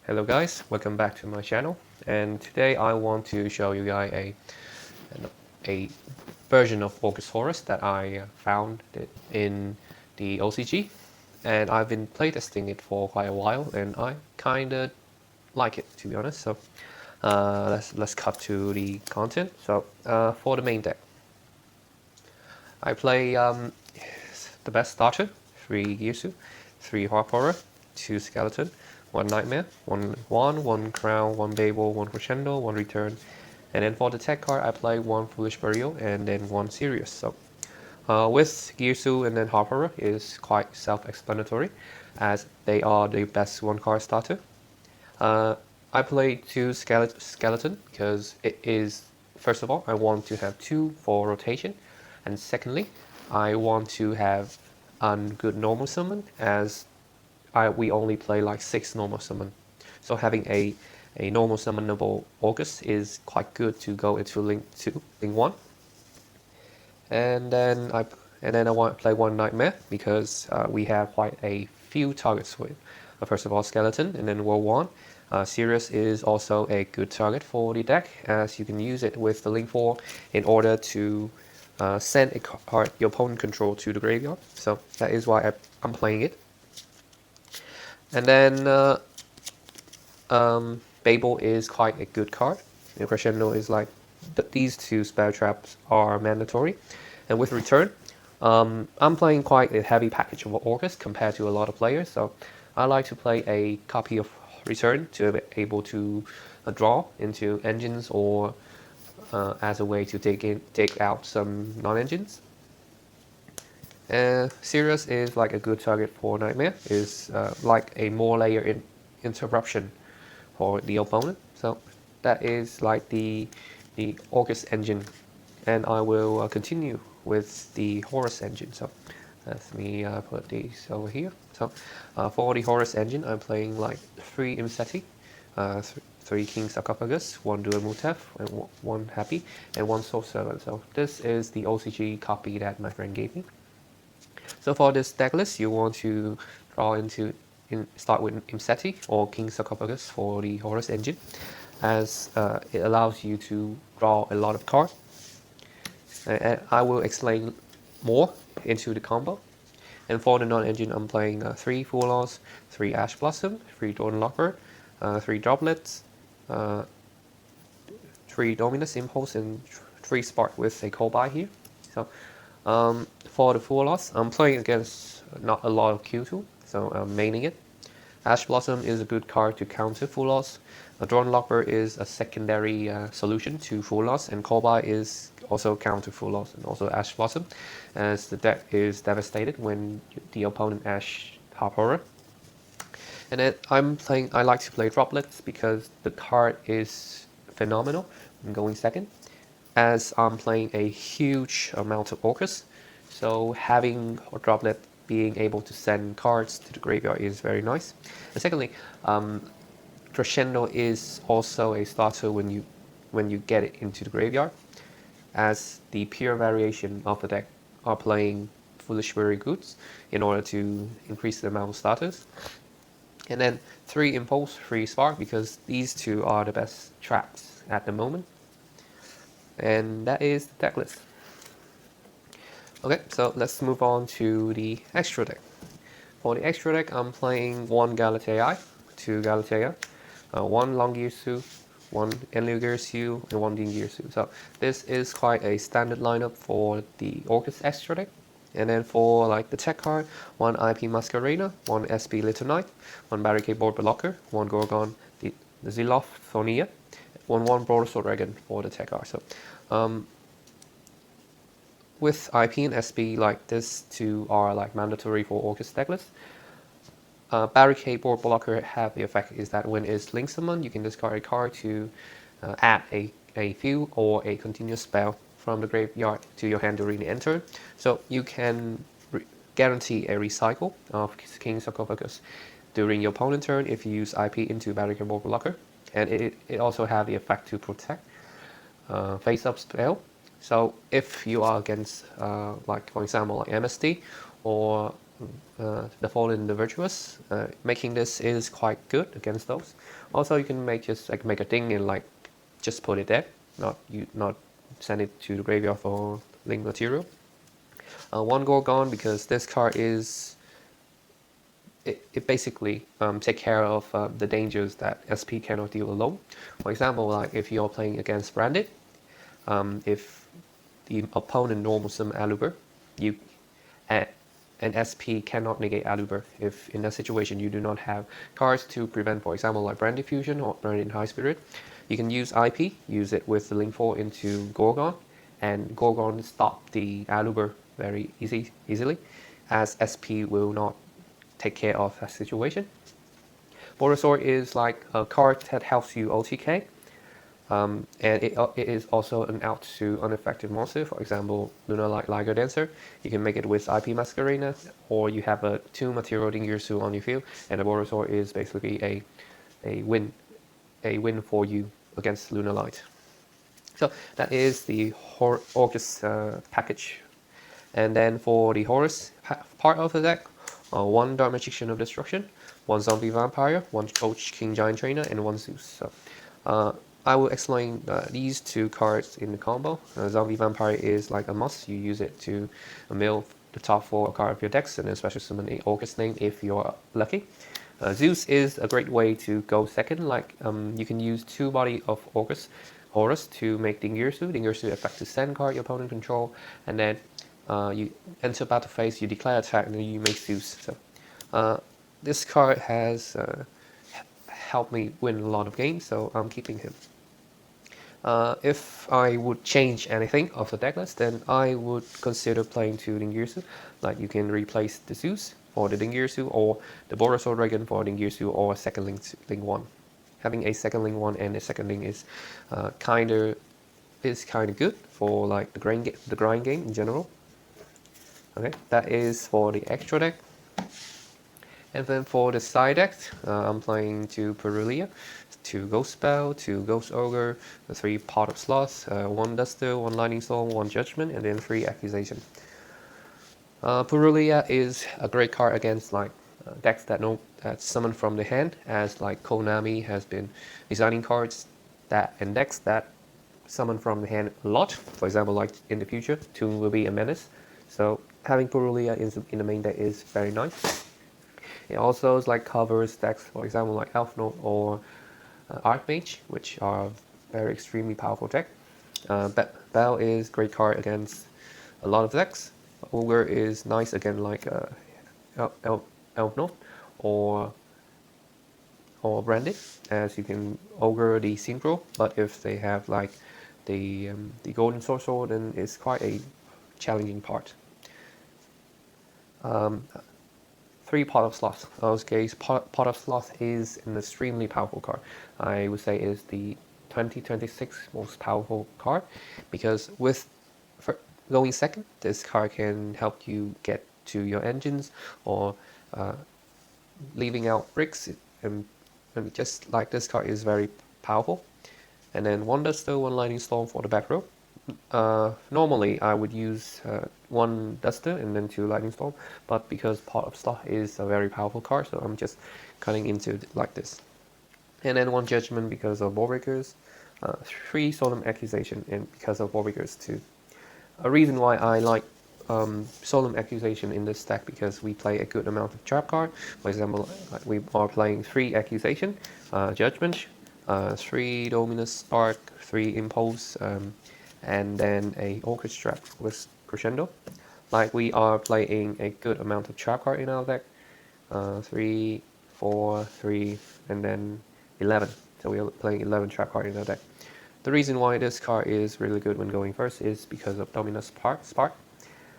Hello guys, welcome back to my channel, and today I want to show you guys a version of Orcust Horus that I found in the OCG, and I've been playtesting it for quite a while, and I kinda like it, to be honest. So let's cut to the content. So for the main deck, I play the best starter: 3 Girsu, 3 Harp Horror, 2 Skeleton, 1 Nightmare, 1 Crown, 1 Babel, 1 Crescendo, 1 Return. And then for the tech card, I play 1 Foolish Burial and then 1 Sirius. So with Girsu and then Harp Horror is quite self-explanatory, as they are the best 1 card starter. I play 2 Skeleton because it is, first of all, I want to have 2 for rotation, and secondly, I want to have a good normal summon, as we only play like 6 normal summon. So having a normal summonable Orcust is quite good to go into Link 2, Link 1. And then I want to play 1 Nightmare because we have quite a few targets with, first of all, Skeleton, and then World 1. Sirius is also a good target for the deck, as you can use it with the Link 4 in order to send a card your opponent control to the graveyard. So that is why I'm playing it. And then Babel is quite a good card. And Crescendo is like, these 2 spell traps are mandatory. And with Return, I'm playing quite a heavy package of Orcust compared to a lot of players, so I like to play a copy of Return to be able to draw into engines, or as a way to take out some non-engines. Sirius is like a good target for Nightmare, is like a more layer interruption for the opponent. So that is like the Orcust engine, and I will continue with the Horus engine. So let me put these over here. So for the Horus engine, I'm playing like 3 Imseti, 3 King Sarcophagus, 1 Dual Mutef, and 1 Happy, and 1 Soul Servant. So this is the OCG copy that my friend gave me. So for this deck list, you want to start with Imseti or King Sarcophagus for the Horus engine, as it allows you to draw a lot of cards. And I will explain more into the combo. And for the non-engine, I'm playing 3 Full Loss, 3 Ash Blossom, 3 Dawn Locker, 3 Droplets, 3 Dominus Impulse, and 3 Spark with a Cold here. So for the Full Loss, I'm playing against not a lot of Q2, so I'm maining it. Ash Blossom is a good card to counter Full Loss. Dawn Locker is a secondary solution to Full Loss, and Cold is also counter Full Loss and also Ash Blossom, as the deck is devastated when the opponent Ash Harp Horror. And then I like to play Droplets because the card is phenomenal when going second, as I'm playing a huge amount of Orcust. So having a Droplet being able to send cards to the graveyard is very nice. And secondly, Crescendo is also a starter when you get it into the graveyard, as the pure variation of the deck are playing Foolish Very Goods in order to increase the amount of starters. And then 3 Impulse, 3 Spark, because these 2 are the best traps at the moment. And that is the deck list. Okay, so let's move on to the extra deck. For the extra deck, I'm playing 1 Galatea, 2 Galatea, 1 Long Girsu, 1 Enlil Girsu, and 1 Din Girsu. So this is quite a standard lineup for the Orcust extra deck. And then for like the tech card, 1 IP Masquerena, 1 SB Little Knight, 1 Barricade Board Blocker, 1 Gorgon, the Ziloth Thonia, 1 Broadsword Dragon for the tech card. So with IP and SB, like this 2 are like mandatory for Orcust decklist. Barricade Board Blocker have the effect is that when it's link summon, you can discard a card to add a few or a continuous spell from the graveyard to your hand during the end turn. So you can guarantee a recycle of King Sarcophagus during your opponent turn if you use IP into Barricade Board Blocker. And it also have the effect to protect face-up spell. So if you are against, like for example, like MSD or the Fallen, the Virtuous. Making this is quite good against those. Also, you can make a thing and like just put it there, not send it to the graveyard for link material. One Gorgon, because this card is it basically take care of the dangers that SP cannot deal alone. For example, like if you're playing against Branded, if the opponent normal summon Aluber, you and SP cannot negate Aluber. If in that situation you do not have cards to prevent, for example, like Brand Diffusion or Brand High Spirit, you can use IP, use it with the link 4 into Gorgon, and Gorgon stop the Aluber very easily, as SP will not take care of that situation. Borosaur is like a card that helps you OTK, and it is also an out to unaffected monster. For example, Luna Liger Dancer, you can make it with IP Masquerena, or you have a 2 material Dingirsu on your field, and the Borosaur is basically a win for you against Luna Light. So that is the Orcust package. And then for the Horus part of the deck, 1 Dark Magician of Destruction, 1 Zombie Vampire, 1 Coach King Giant Trainer, and 1 Zeus. So I will explain these 2 cards in the combo. Zombie Vampire is like a must. You use it to mill the top 4 card of your decks and then special summon a Orcust name if you're lucky. Zeus is a great way to go second. Like you can use 2 body of Orcust Horus to make Dingirsu. Dingirsu effect to send card your opponent control, and then you enter battle phase, you declare attack, and then you make Zeus. So this card has helped me win a lot of games, so I'm keeping him. If I would change anything of the deck list, then I would consider playing 2 Dingirsu. Like you can replace the Zeus for the Dingirsu, or the Borosaur Dragon for Dingirsu, or a second link 1. Having a second link 1 and a second link is kind of good for like the grind game in general. Okay, that is for the extra deck. And then for the side deck, I'm playing 2 Purulia, 2 Ghost Spell, 2 Ghost Ogre, 3 Pot of Sloth, 1 Duster, 1 Lightning Storm, 1 Judgment, and then 3 Accusation. Purulia is a great card against like decks that summon from the hand, as like Konami has been designing cards and decks that summon from the hand a lot. For example, like in the future, Toon will be a menace. So having Purulia in the main deck is very nice. It also like covers decks, for example, like Elf Note or Archmage, which are very extremely powerful deck. Bell is great card against a lot of decks. Ogre is nice again, like Elf Note or Branded, as you can Ogre the Synchro. But if they have like the Golden Sorcerer, then it's quite a challenging part. 3 Pot of Sloth. In this case, Pot of Sloth is an extremely powerful card. I would say is the 2026 most powerful card, because for going second, this card can help you get to your engines, or leaving out bricks, and just like this card is very powerful. And then 1 Duster, 1 Lightning Storm for the back row. Normally I would use 1 Duster and then 2 Lightning Storm, but because Pot of Sloth is a very powerful card, so I'm just cutting into it like this. And then 1 Judgment because of Warbreakers, 3 Solemn Accusation, and because of Warbreakers too. A reason why I like Solemn Accusation in this deck, because we play a good amount of trap card. For example, like we are playing 3 Accusation, Judgment, 3 Dominus Spark, 3 Impulse, and then a Orcust Trap with Crescendo. Like we are playing a good amount of trap card in our deck. 3, 4, 3, and then 11. So we are playing 11 trap card in our deck. The reason why this card is really good when going first is because of Dominus Spark,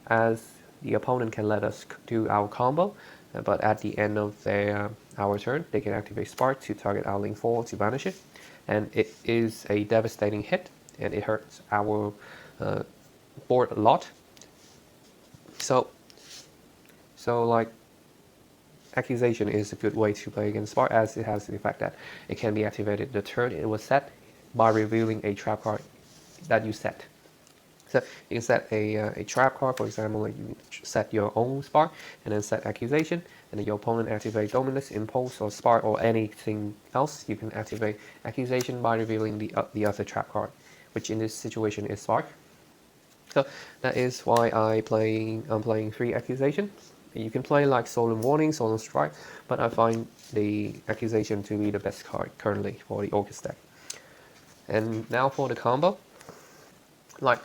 as the opponent can let us do our combo, but at the end of our turn, they can activate Spark to target our link 4 to banish it, and it is a devastating hit, and it hurts our board a lot. So like Accusation is a good way to play against Spark, as it has the fact that it can be activated the turn it was set by revealing a trap card that you set. So you can set a trap card, for example, like you set your own spark, and then set accusation, and then your opponent activate dominus, impulse, or spark, or anything else. You can activate accusation by revealing the other trap card, which in this situation is spark. So that is why I'm playing 3 accusations. You can play like Solemn Warning, Solemn Strike, but I find the accusation to be the best card currently for the Orcust deck. And now for the combo. Like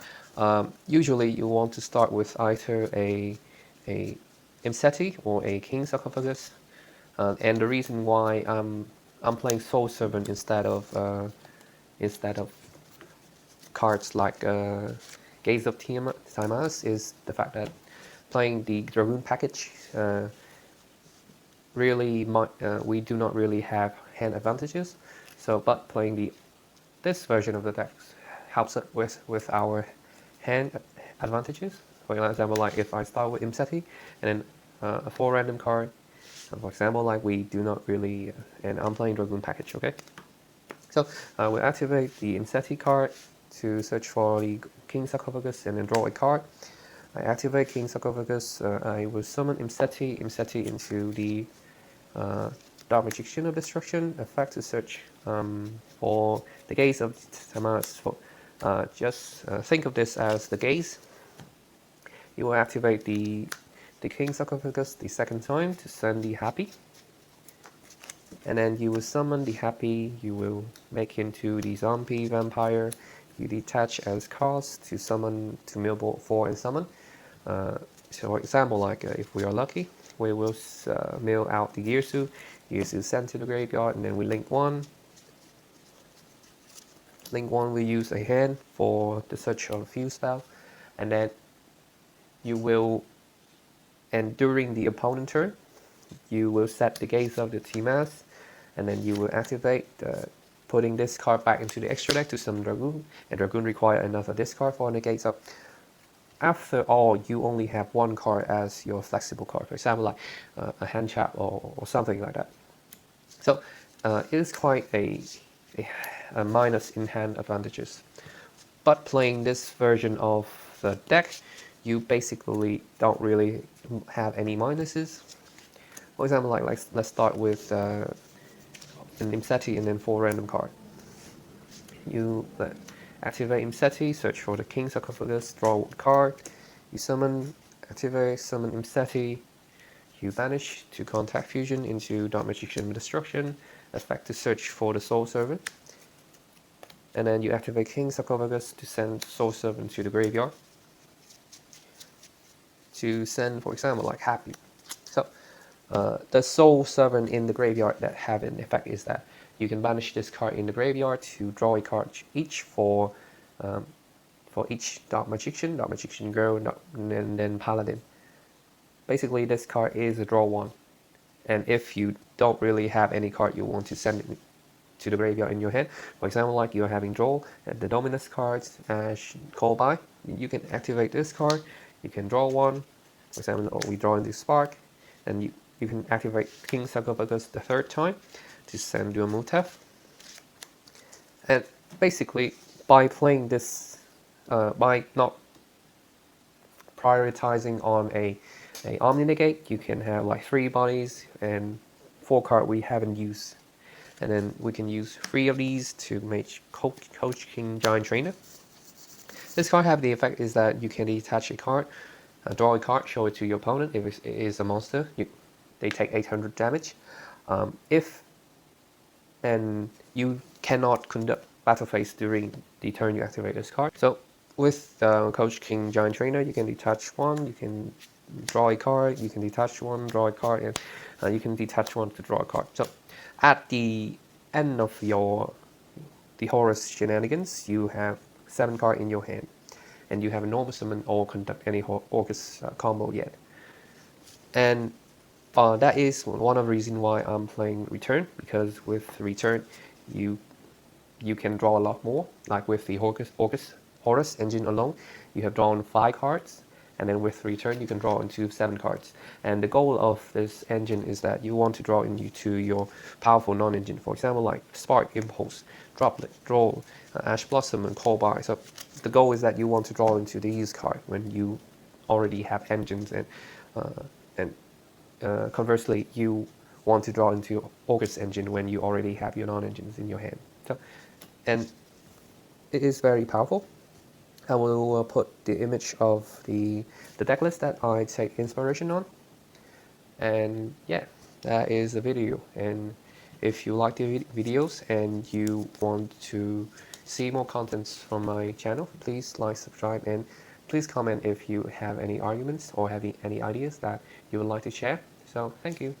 usually you want to start with either a Imseti or a King Sarcophagus, and the reason why I'm playing Soul Servant instead of cards like Gaze of Tiamat is the fact that playing the Dragoon package we do not really have hand advantages. So, but playing this version of the deck helps us with our hand advantages. For example, like if I start with Imseti and then a 4 random card, for example, like we do not really, and I'm playing Dragoon package, okay? So we'll activate the Imseti card to search for the King Sarcophagus and then draw a card. I activate King Sarcophagus, I will summon Imseti into the Dark Magician of Destruction, effect to search for the Gaze of Tiamat. Just think of this as the gaze. You will activate the King Sarcophagus the second time to send the Happy. And then you will summon the Happy, you will make into the Zombie Vampire, you detach as cost to summon, to mill 4 and summon. So for example, like if we are lucky, we will mill out the Girsu send to the graveyard, and then we link 1. Link 1 we use a hand for the search of a few spell, and then you will, and during the opponent turn, you will set the Gaze of the Tiamat, and then you will activate putting this card back into the extra deck to summon Dragoon, and Dragoon require another discard for the Gaze of. After all, you only have 1 card as your flexible card, for example, like a hand trap or something like that. So it is quite a minus in hand advantages. But playing this version of the deck, you basically don't really have any minuses. For example, like let's start with an Imseti and then 4 random card. You activate Imseti, search for the King Sarcophagus, draw 1 card. You summon, activate, summon Imseti. You banish to contact fusion into Dark Magician Destruction, effect to search for the Soul Servant. And then you activate King Sarcophagus to send Soul Servant to the graveyard. To send, for example, like Happy. So the Soul Servant in the graveyard that have an effect is that you can banish this card in the graveyard to draw a card each for each Dark Magician Girl, and then Paladin. Basically, this card is a draw 1. And if you don't really have any card you want to send it to the graveyard in your hand, for example, like you're having draw and the Dominus cards call by, you can activate this card, you can draw 1, for example, we draw in this spark, and you can activate King Sarcophagus the 3rd time to send Dual Mutef. And basically, by playing this, by not prioritizing on a Omni Negate, you can have like 3 bodies and 4 cards we haven't used. And then we can use 3 of these to make Coach King Giant Trainer. This card have the effect is that you can detach a card, draw a card, show it to your opponent. If it is a monster, they take 800 damage. And you cannot conduct battle phase during the turn you activate this card. So with Coach King Giant Trainer, you can detach 1, you can draw a card, you can detach 1, draw a card, and you can detach 1 to draw a card. So at the end of the Horus shenanigans, you have 7 cards in your hand, and you have a normal summon or conduct any Orcust combo yet. And that is one of the reasons why I'm playing Return, because with Return, you can draw a lot more. Like with the Orcust Horus engine alone, you have drawn 5 cards, and then with return you can draw into 7 cards. And the goal of this engine is that you want to draw into your powerful non-engine, for example like Spark, Impulse, Droplet, Draw, Ash Blossom, and Call By. So the goal is that you want to draw into these cards when you already have engines, and conversely you want to draw into your Orcust engine when you already have your non-engines in your hand. So, and it is very powerful. I will put the image of the deck list that I take inspiration on. And yeah, that is the video. And if you like the videos and you want to see more contents from my channel, please like, subscribe, and please comment if you have any arguments or have any ideas that you would like to share. So thank you.